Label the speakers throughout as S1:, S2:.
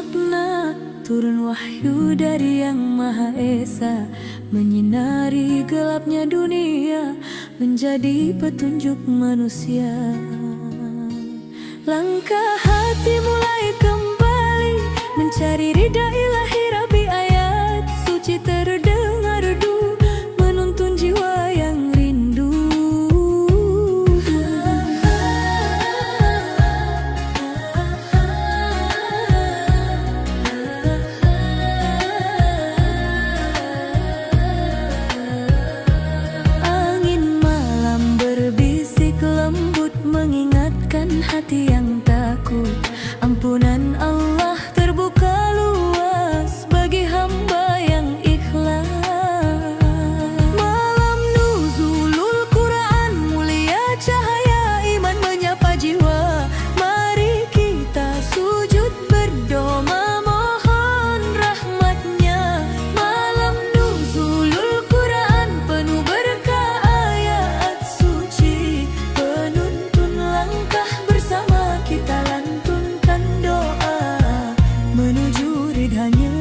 S1: makna, turun wahyu dari Yang Maha Esa, menyinari gelapnya dunia, menjadi petunjuk manusia. Langkah hati mulai kembali, mencari ridha ilahi Rabbi. Ayat suci terdengar merdu, menuntun jiwa yang rindu. Angin malam berbisik lembut, mengingatkan hati yang takut. Ampunan Allah terbuka luas bagi hamba yang ikhlas. Malam nuzulul Quran, mulia cahaya iman menyapa jiwa. Mari kita sujud berdoa mohon rahmatnya. Malam nuzulul Quran penuh berkah ayat suci, penuntun langkah bersama kita lantunkan doa menuju ridhanya.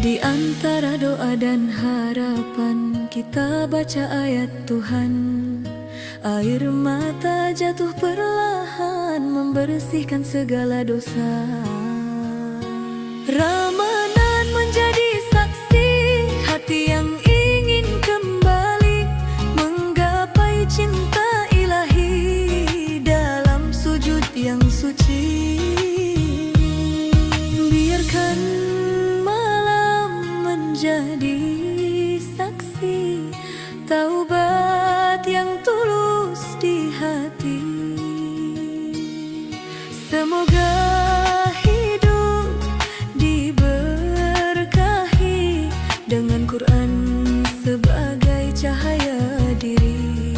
S1: Di antara doa dan harapan, kita baca ayat Tuhan. Air mata jatuh perlahan, membersihkan segala dosa. Ramadan menjadi saksi, hati yang ingin kembali menggapai cinta ilahi dalam sujud yang suci. Biarkan malam menjadi saksi taubat yang tulus di hati. Semoga hidup diberkahi dengan Quran sebagai cahaya diri.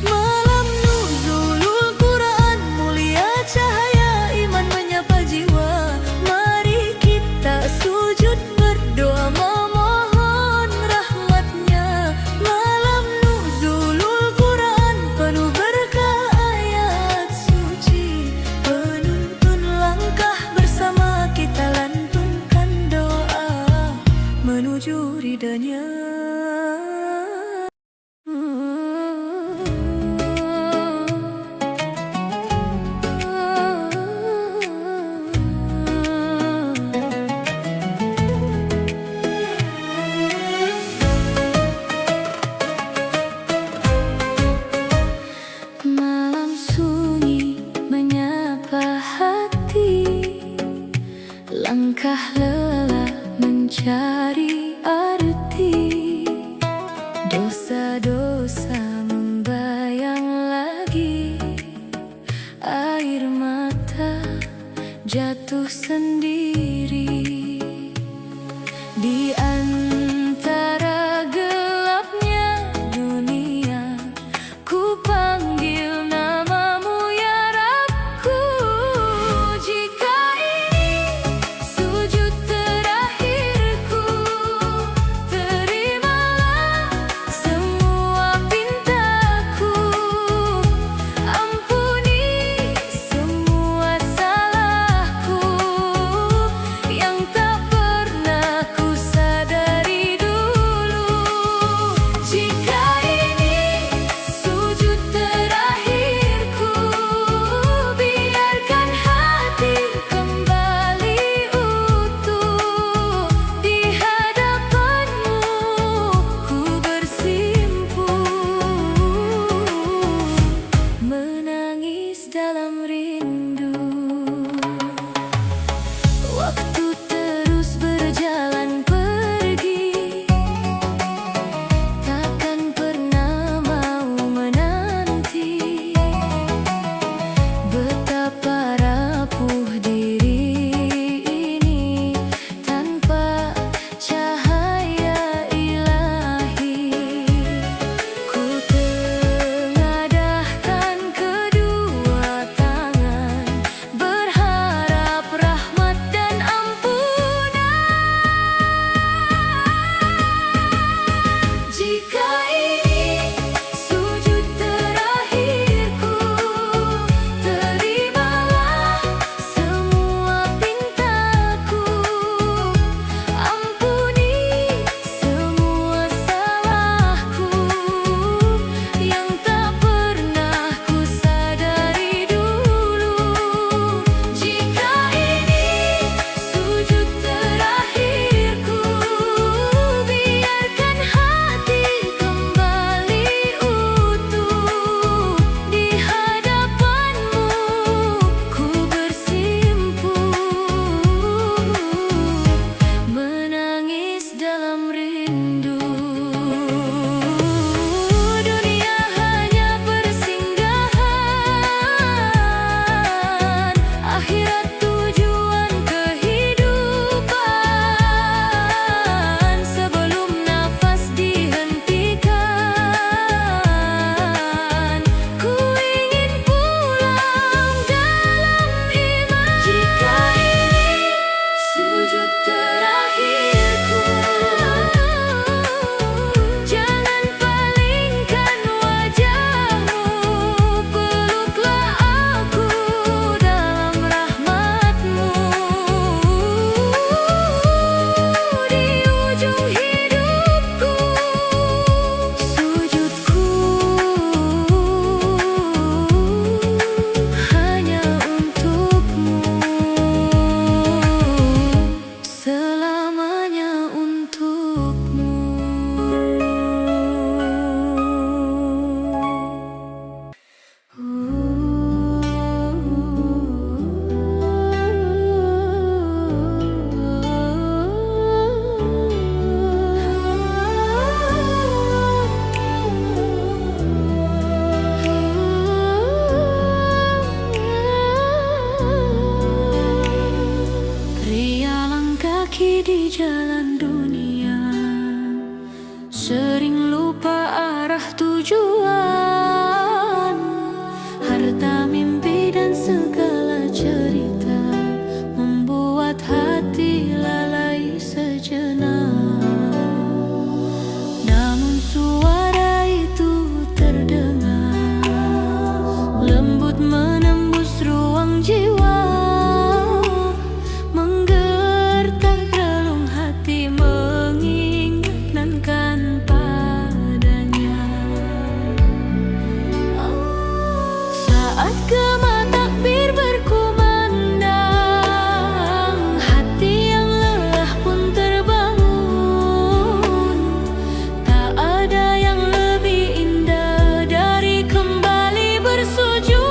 S1: Malam nuzulul Quran, mulia cahaya iman menyapa jiwa. Mari kita sujud berdoa memohon rahmatnya. Malam nuzulul Quran penuh berkah ayat suci, penuntun langkah bersama kita lantunkan doa menuju ridhanya. Malam sunyi menyapa hati, langkah lelah mencari arti. Dosa-dosa membayang lagi, air mata jatuh sendiri. Di antara gelapnya dunia, ku panggil namamu ya Rabbku. Jika ini sujud terakhirku, terimalah semua pintaku. Ampuni semua salahku yang tak pernah ku sadari. Berjalan kaki di jalan dunia, sering lupa arah tujuan. Harta, mimpi, dan segala cerita membuat hati lalai sejenak. Namun suara itu terdengar lembut menembus ruang jiwa, menggetar relung hati mengingatkan padanya. Saat gema takbir berkumandang, hati yang lelah pun terbangun. Tak ada yang lebih indah dari kembali bersujud.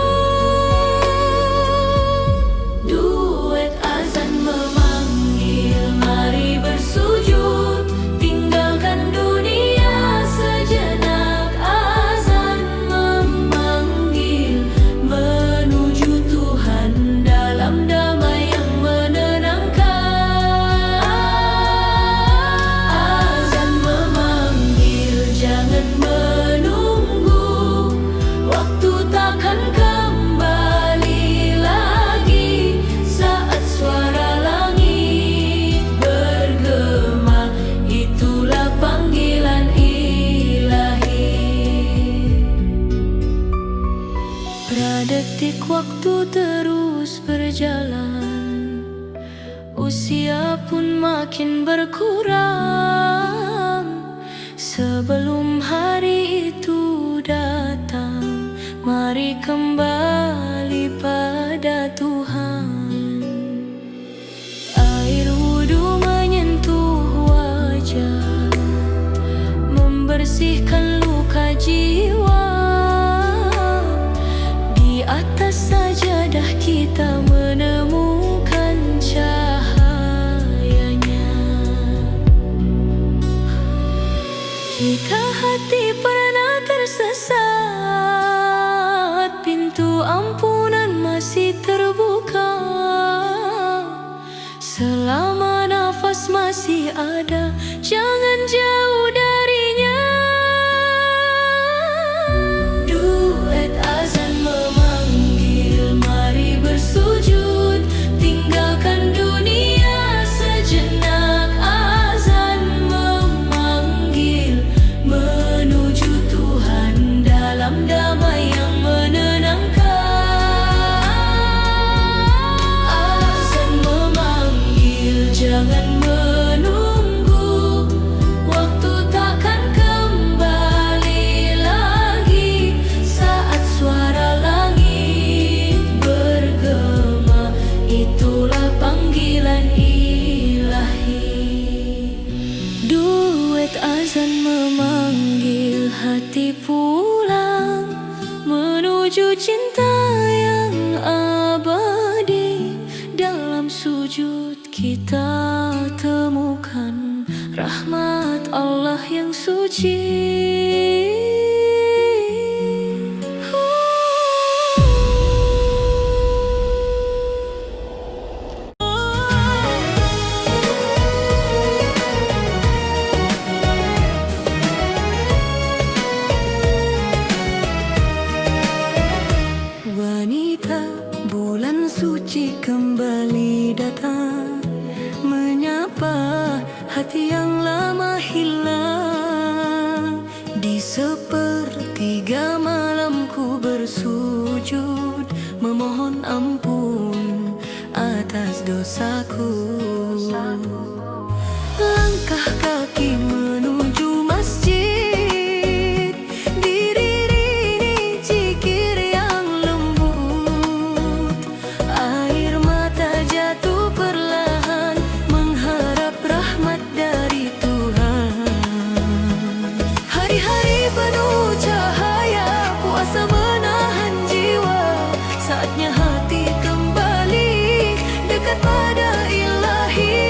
S1: Duet azan memanggil, mari bersujud, tinggalkan dunia sejenak. Azan memanggil menuju Tuhan dalam damai yang menenangkan. Azan memanggil, jangan menunggu, waktu takkan kembali lagi. Saat suara langit bergema, itulah panggilan ilahi. Pradetik waktu terus berjalan, usia pun makin berkurang. Sebelum hari itu datang, mari kembali pada Tuhan. Air wudhu menyentuh wajah, membersihkan luka jiwa. Di atas sajadah kita menemukan cahayanya. Jika hati pernah tersesat, pintu ampunan masih terbuka. Selama nafas masih ada, jangan jauh darinya. Duet azan memanggil, mari bersujud, tinggalkan dunia sejenak. Azan memanggil menuju Tuhan dalam damai yang menenangkan. Azan memanggil, jangan menunggu, waktu takkan kembali lagi. Saat suara langit bergema, itulah panggilan ilahi. Duet azan memanggil hati pulang menuju cinta yang abadi. Dalam sujud kita temukan rahmat Allah yang suci. Wanita, bulan suci kembali datang, menyapa hati yang lama hilang. Di sepertiga malamku bersujud, memohon ampun atas dosaku. Langkah kaki menuju masjid, diiringi zikir yang lembut. Air mata jatuh perlahan, mengharap rahmat dari Tuhan. Hari-hari penuh cahaya, puasa menahan jiwa. Saatnya hati kembali dekat pada ilahi.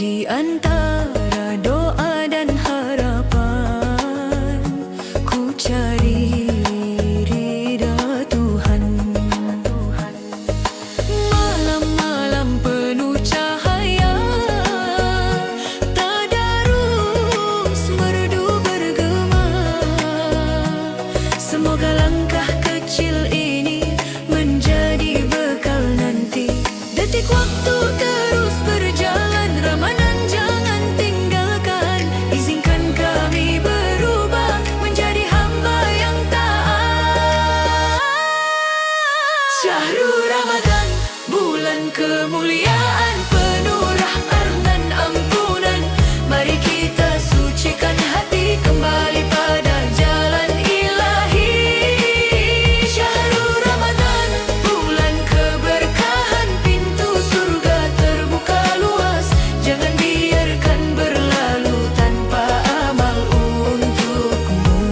S1: Di antara doa dan harapan, ku cari ridha Tuhan. Malam-malam penuh cahaya, tadarus merdu bergema. Semoga langkah kecil ini menjadi bekal nanti. Detik waktu terus berjalan, Ramadan jangan tinggalkan. Izinkan kami berubah menjadi hamba yang taat. Syahrul Ramadan, bulan kemuliaan, penuh rahmat dan ampunan. Mari kita sucikan hati kembali pada jalan ilahi. Syahrul Ramadan, bulan keberkahan, pintu surga terbuka luas. Jangan biarkan berlalu tanpa amal untukmu.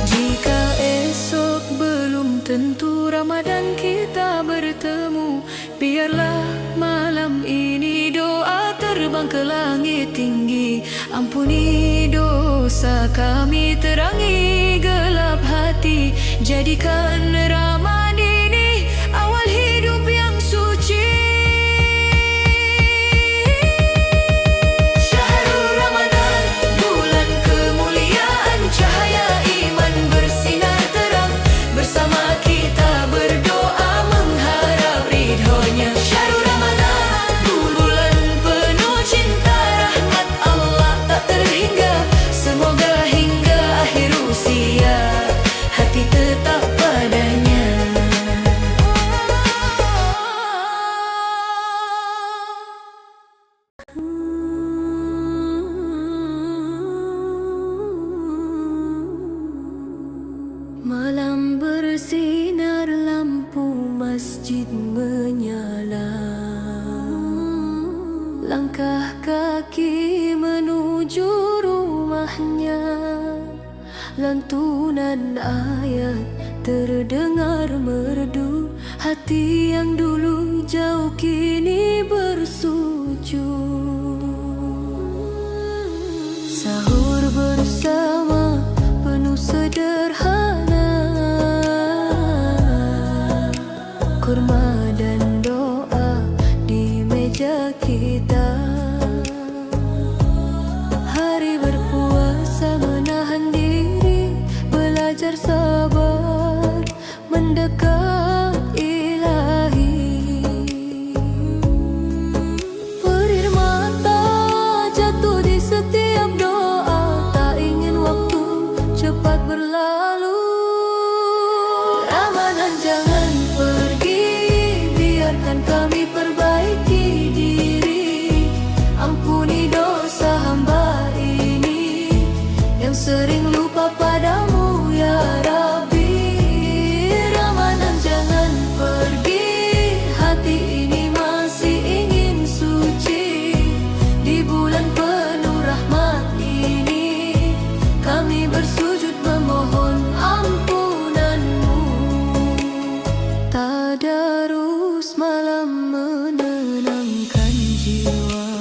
S1: Jika esok belum tentu Ramadan kita bertemu, biarlah malam ini doa terbang ke langit tinggi. Ampuni dosa kami, terangi gelap hati. Jadikan Ramadan ini awal hidup yang suci. Syahrul Ramadan, bulan kemuliaan, cahaya iman bersinar terang. Bersama kita berdoa mengharap ridhonya. Syahrul Ramadan, bulan penuh cinta, rahmat Allah tak terhingga. Semoga hingga akhir usia hati tetap padanya. Malam bersinar, lampu masjid menyala. Langkah kaki menuju rumahnya. Lantunan ayat terdengar merdu. Hati yang dulu jauh kini bersujud. Sahur bersama penuh sederhana, kurma dan doa di meja kita. Hari berpuasa menahan diri, belajar sabar, mendekat ilahi. Perir mata jatuh di setiap doa, tak ingin waktu cepat berlalu. Ramadan jangan pergi, biarkan kami perbaiki diri. Ampuni dosa hamba ini yang sering lupa padamu ya Rabbi. Ramadan jangan pergi, hati ini masih ingin suci. Di bulan penuh rahmat ini kami bersujud memohon ampunanmu. Tadarus malam menenangkan jiwa.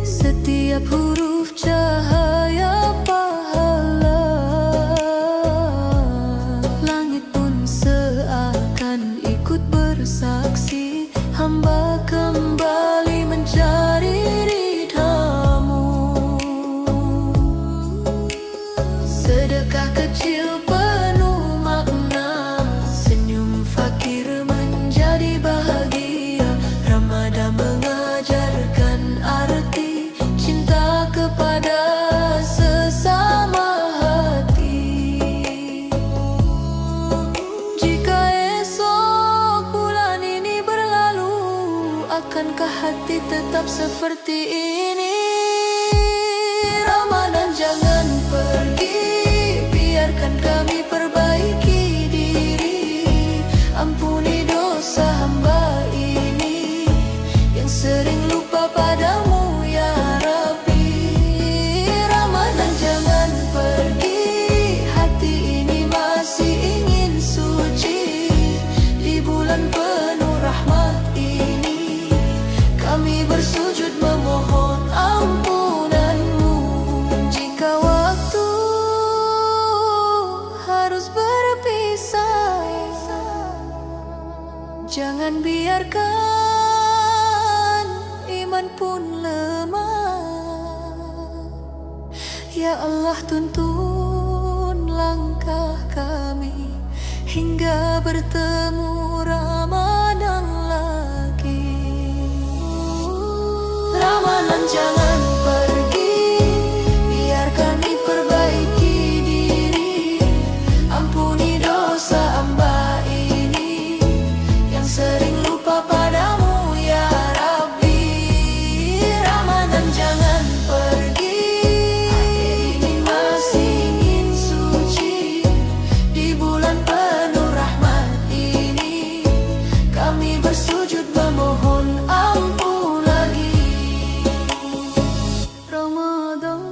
S1: Setiap huruf cahaya pahala. Langit pun seakan ikut bersaksi. Hamba kembali mencari ridhamu. Sedekah kecil penuh makna, senyum fakir menjadi bahagia. Ramadan mengajarkan arti cinta kepada sesama hati. Jika esok bulan ini berlalu, akankah hati tetap seperti ini? Ramadan jangan pergi, biarkan kami perbaiki diri. Ampuni dosa hamba ini yang sering lupa padamu ya Rabbi. Ramadan jangan pergi, hati ini masih ingin suci. Di bulan penuh rahmat ini Jangan biarkan iman pun lemah. Ya Allah, tuntun langkah kami hingga bertemu Ramadan lagi. Ramadan jangan pergi, biarkan diperbaiki diri. Ampuni dosa hamba ini yang sering lupa padamu ya Rabbi. Ramadan jangan pergi, hati ini masih ingin suci. Di bulan penuh rahmat ini kami bersujud memohon ampun lagi. Ramadan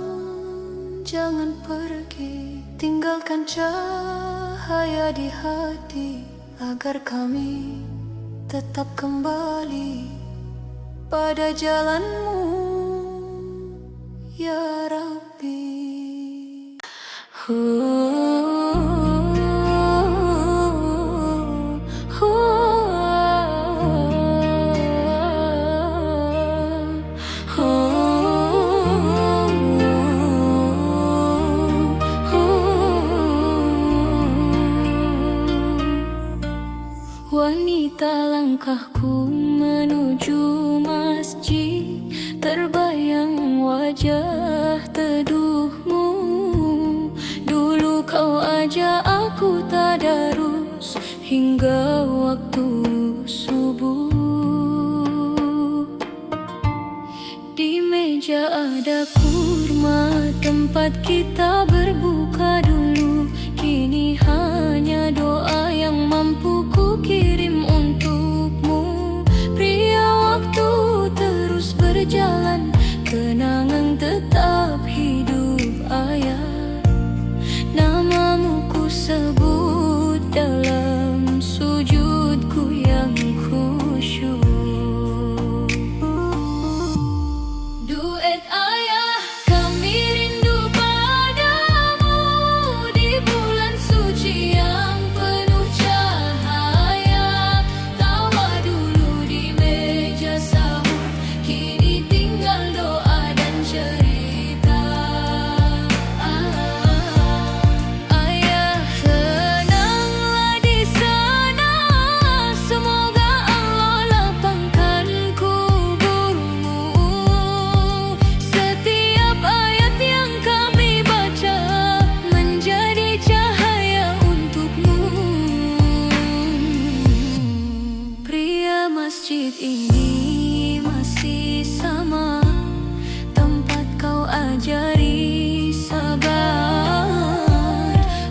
S1: jangan pergi, tinggalkan cahaya di hati agar kami tetap kembali pada jalanmu ya Rabbi. Wanita langkahku menuju masjid, terbayang wajah teduhmu. Dulu kau ajak aku tadarus hingga waktu subuh. Di meja ada kurma, tempat kita berbuka dulu. Kini hanya doa yang mampu ku kirim untukmu. Pria, waktu terus berjalan, kenangan tetap hidup ayah. Namamu ku sebut dalam sujudku yang khusyuk. Duet ayah, kami rindu padamu di bulan suci yang penuh cahaya. Tawa dulu di meja sahur, kini tinggal doa dan cerita. Ayah, tenanglah di sana, semoga Allah lapangkan kuburmu. Setiap ayat yang kami baca menjadi cahaya untukmu. Pria, masjid ini masih sama, tempat kau ajari sabar.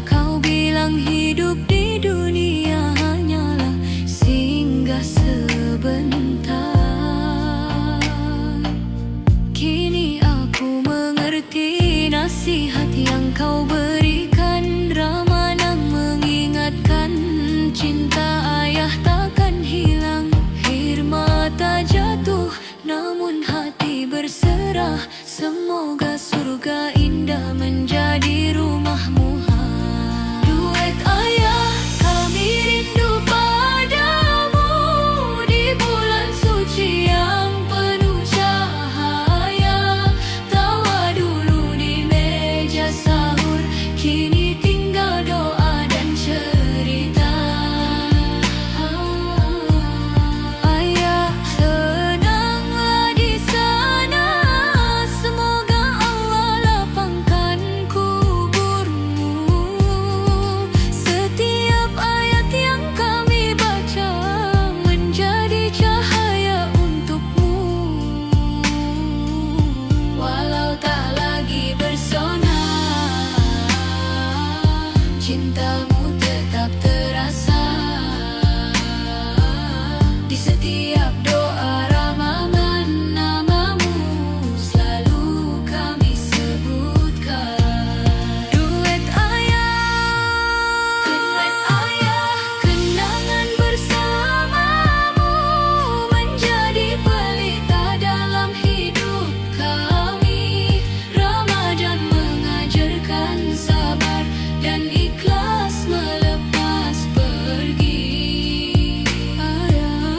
S1: Kau bilang hidup di dunia hanyalah singgah sebentar. Kini aku mengerti nasihat yang kau berikan. Ramadan mengingatkan cinta ayah takkan hilang. Air mata jatuh namun hati berserah. Semoga surga indah menjadi rumahmu. Duet ayah, kami rindu padamu di bulan suci yang penuh cahaya. Tawa dulu di meja sahur, kini tinggal doa dan cerita. Ayah, tenanglah di sana, semoga Allah lapangkan kuburmu. Setiap ayat yang kami baca menjadi cahaya untukmu. Walau tak lagi bersona, cintamu tetap terasa. Di setiap doa Ramadan, namamu selalu kami sebutkan. Duet ayah, kenangan bersamamu menjadi pelita dalam hidup kami. Ramadan mengajarkan sabar dan ikhlas melepas pergi. Ayah,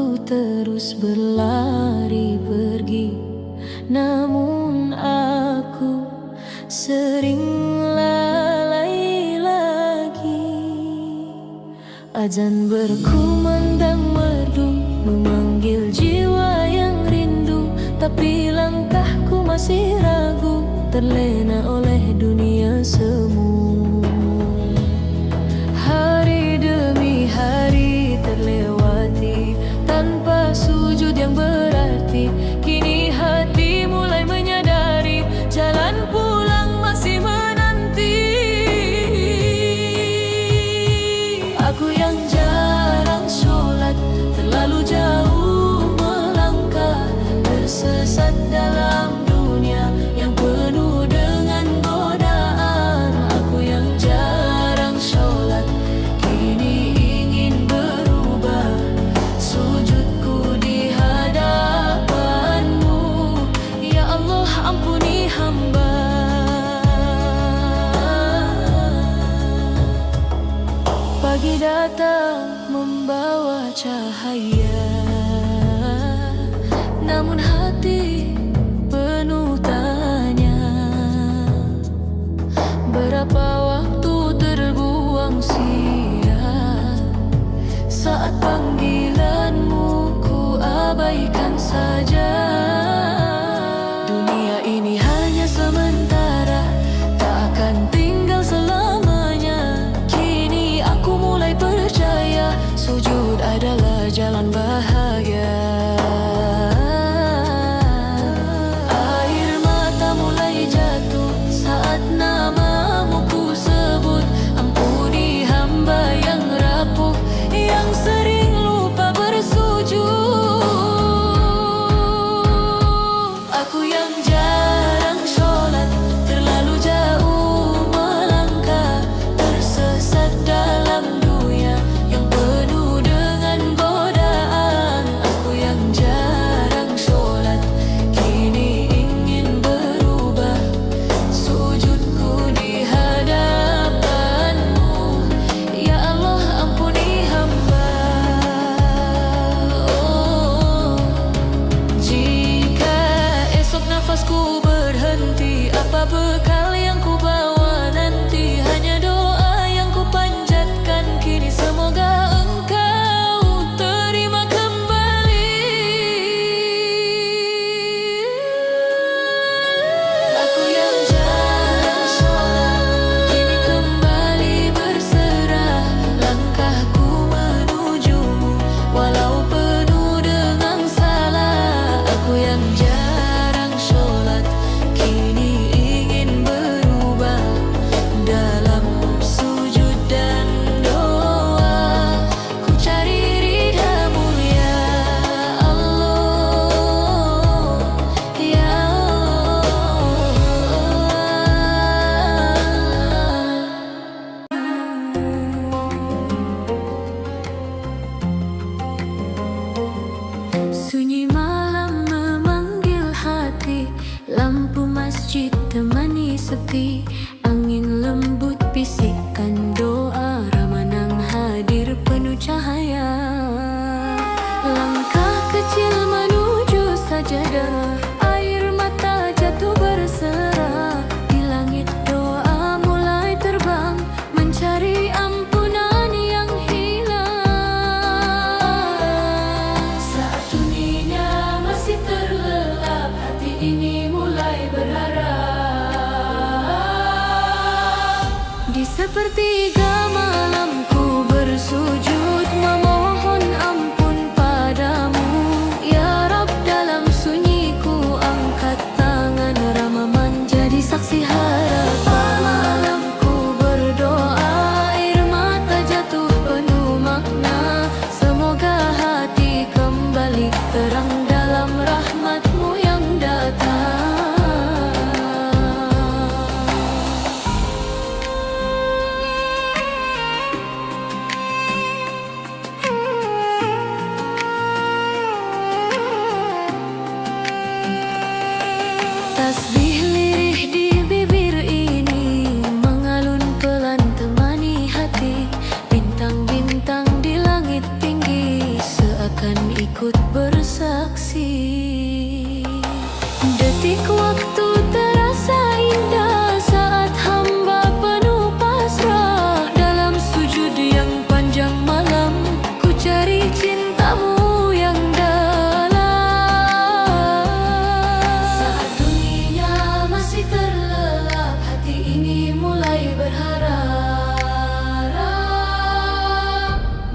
S1: Waktu terus berlari pergi, namun aku sering lalai lagi. Azan berkumandang merdu, memanggil jiwa yang rindu, tapi langkahku masih ragu, terlena oleh dunia semu. Hari demi hari terlewati tanpa sujud yang berarti. Kini hati mulai menyadari, jalan pulang masih menanti. Aku yang jarang sholat, terlalu jauh melangkah, tersesat dalam dunia yang penuh dengan godaan. Aku yang jarang sholat, kini ingin berubah. Sujudku di hadapan-Mu, ya Allah, ampuni hamba. Pagi datang membawa cahaya, namun hati penuh tanya. Berapa waktu terbuang sia, saat panggilan-Mu ku abaikan saja. Dunia ini hanya sementara, tak akan tinggal selamanya. Kini aku mulai percaya, sujud adalah jalan baru. ikut bersaksi. Detik waktu terasa indah saat hamba penuh pasrah. Dalam sujud yang panjang malam, ku cari cintamu yang dalam. Saat dunia masih terlelap, hati ini mulai berharap.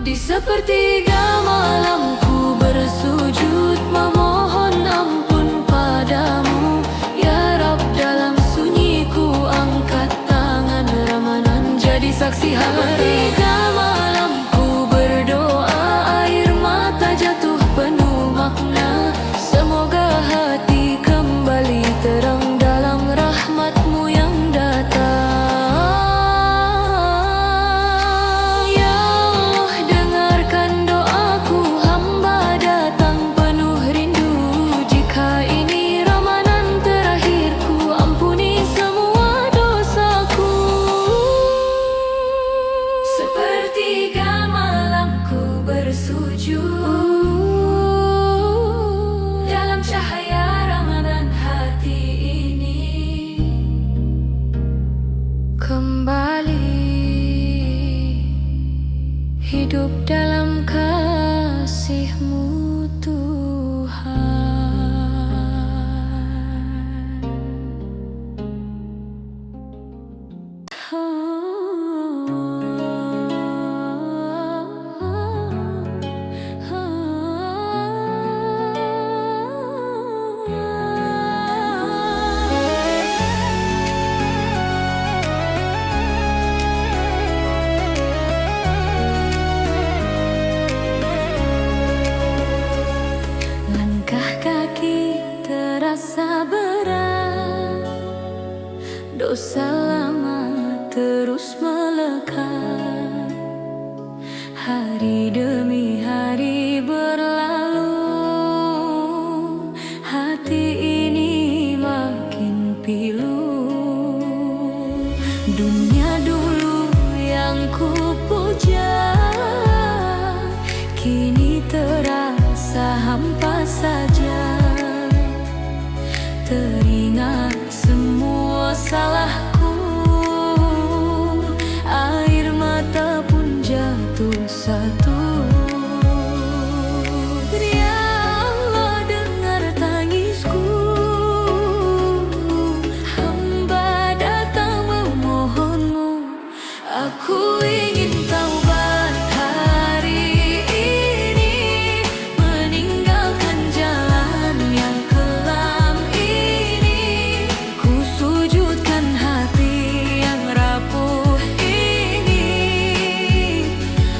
S1: Di sepertiga malam ku bersujud memohon ampun padamu, ya Rab. Dalam sunyiku angkat tangan, Ramadan jadi saksi sepertiga malam ku berdoa, air mata jatuh penuh makna. Semoga hati kembali terang dalam rahmatmu yang datang. Dalam cahaya Ramadan, hati ini kembali hidup dalam kasih-Mu Tuhan. Terasa berat, dosa lama terus melekat. Hari demi hari berlalu, hati ini makin pilu. Dunia dulu yang ku puja, kini terasa hampa saja. Teringat semua salahku, air mata pun jatuh satu. Ya Allah, dengar tangisku, hamba datang memohon-Mu. Aku ingin taubat hari ini, meninggalkan jalan yang kelam ini. Ku sujudkan hati yang rapuh ini,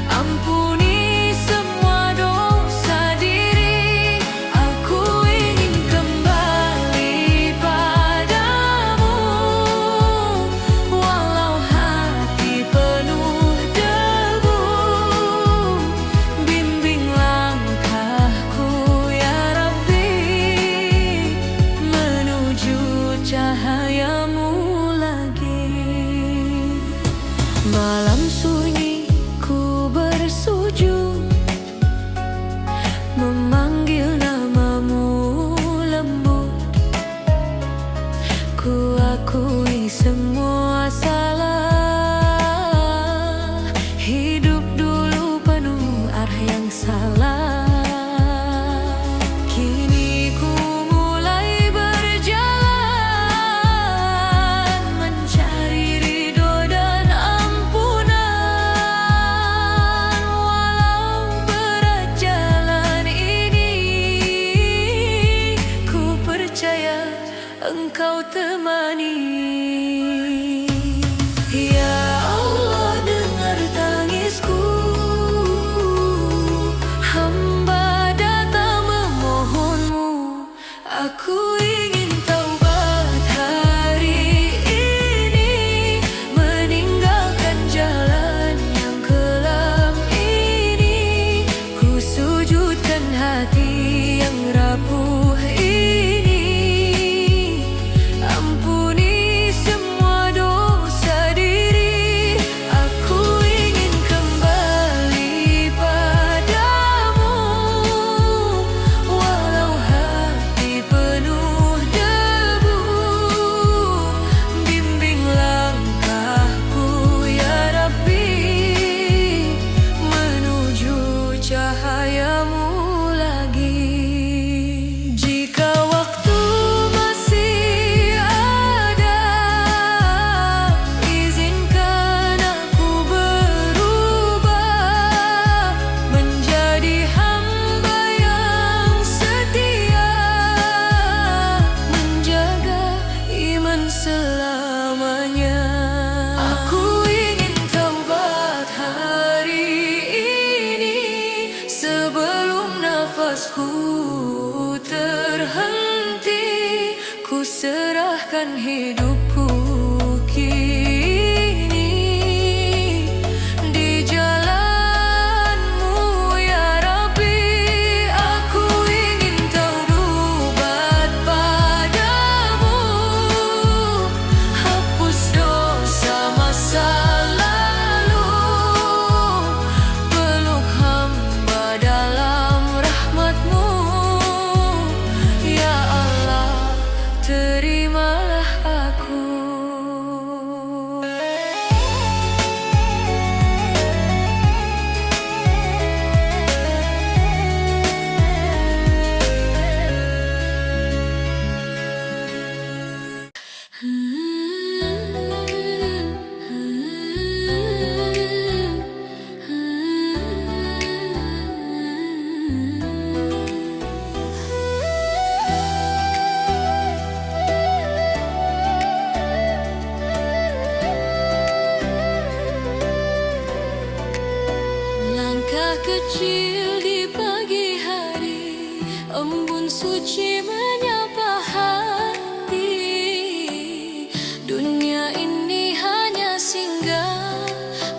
S1: ampuni semua dosa diri. Aku ingin kembali padamu, walau hati penuh debu. Bimbing langkahku ya Rabbi, menuju cahaya-Mu lagi. Malam sunyi ku bersujud, memanggil nama-Mu lembut. Ku akui semua salah, hidup dulu penuh arah yang salah. Kini ku mulai berjalan, mencari ridho dan ampunan. Walau berat jalan ini, ku percaya Engkau temani. Ya Allah, dengar tangisku, hamba datang memohon-Mu. Aku ingin taubat hari ini, meninggalkan jalan yang kelam ini. Ku sujudkan hati yang rapuh ini, ampuni semua dosa diri. Aku ingin kembali padamu, nafasku terhenti, ku serahkan hidupku kini di jalanmu ya Rabbi. Aku ingin taubat padamu, hapus dosa masa lalu, peluk hamba dalam rahmat-Mu. Ya Allah, terimalah aku. Langkah kecil di pagi hari, embun suci menyapa hati. Dunia ini hanya singgah,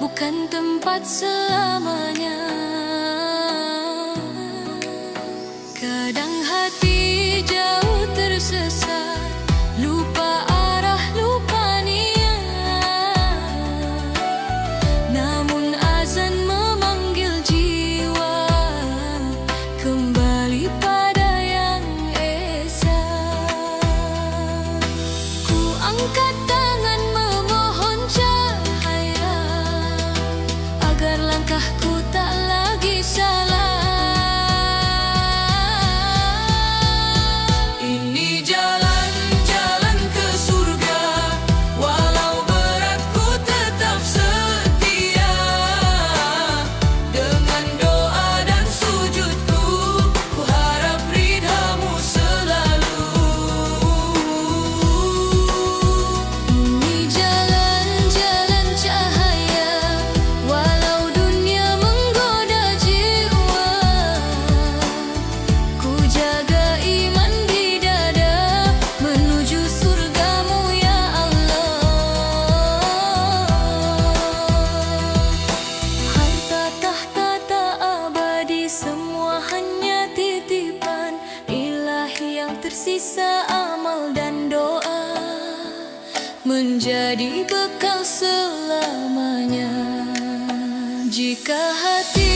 S1: bukan tempat selamanya. Kadang hati jauh tersesat, lupa arah, lupa niat. Namun azan memanggil jiwa kembali pada yang esa. Ku angkat tangan memohon cahaya, agar langkahku tak lagi salah. Ini jalan-jalan ke surga, walau berat ku tetap setia. Dengan doa dan sujudku, ku harap ridha-Mu selalu. Ini jalan-jalan cahaya, walau dunia menggoda jiwa. Ku jaga iman di dada, menuju surga-Mu ya Allah. Harta tahta tak abadi, semua hanya titipan Ilahi. Yang tersisa amal dan doa, menjadi bekal selamanya. Jika hati